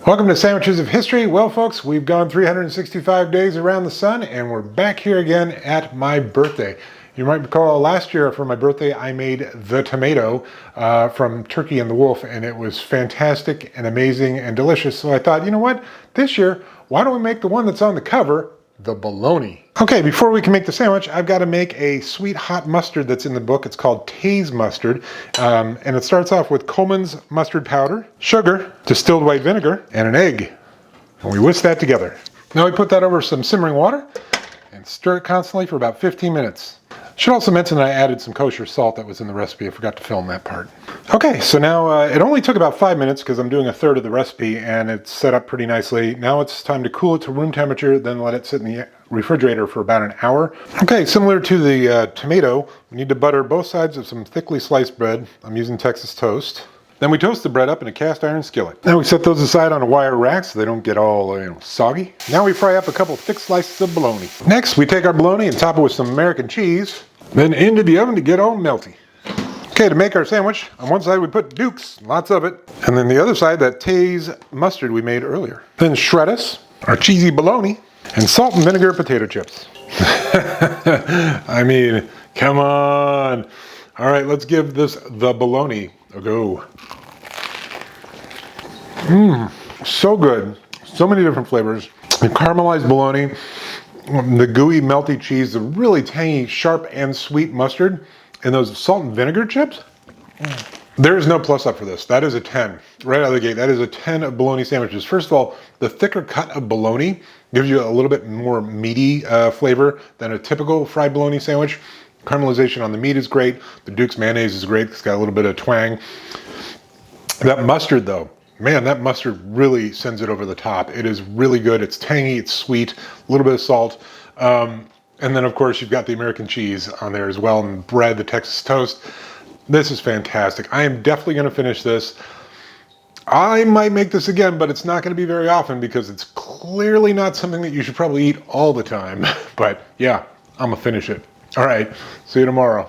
Welcome to Sandwiches of History. Well, folks, we've gone 365 days around the sun, and we're back here again at my birthday. You might recall last year for my birthday, I made the tomato from Turkey and the Wolf, and it was fantastic and amazing and delicious. So I thought, you know what? This year, why don't we make the one that's on the cover, the bologna? Okay, before we can make the sandwich, I've got to make a sweet hot mustard that's in the book. It's called Tay's mustard, and it starts off with Coleman's mustard powder, sugar, distilled white vinegar, and an egg. And we whisk that together. Now we put that over some simmering water and stir it constantly for about 15 minutes. Should also mention that I added some kosher salt that was in the recipe. I forgot to film that part. Okay, so now it only took about 5 minutes because I'm doing a third of the recipe and it's set up pretty nicely. Now it's time to cool it to room temperature, then let it sit in the refrigerator for about an hour. Okay, similar to the tomato, we need to butter both sides of some thickly sliced bread. I'm using Texas toast. Then we toast the bread up in a cast iron skillet. Now we set those aside on a wire rack so they don't get all soggy. Now we fry up a couple thick slices of bologna. Next, we take our bologna and top it with some American cheese, then into the oven to get all melty. Okay, to make our sandwich, on one side we put Duke's, lots of it, and then the other side that Tay's mustard we made earlier. Then shred us, our cheesy bologna, and salt and vinegar potato chips. I mean, come on. All right, let's give this the bologna a go. So good. So many different flavors. The caramelized bologna, the gooey melty cheese, the really tangy, sharp and sweet mustard, and those salt and vinegar chips. There is no plus up for this. That is a 10. Right out of the gate, that is a 10 of bologna sandwiches. First of all, the thicker cut of bologna gives you a little bit more meaty flavor than a typical fried bologna sandwich. Caramelization on the meat is great. The Duke's mayonnaise is great. It's got a little bit of twang. That mustard though, man, that mustard really sends it over the top. It is really good. It's tangy, it's sweet, a little bit of salt. And then of course you've got the American cheese on there as well, and bread, the Texas toast. This is fantastic. I am definitely gonna finish this. I might make this again, but it's not gonna be very often because it's clearly not something that you should probably eat all the time. But yeah, I'm gonna finish it. All right, see you tomorrow.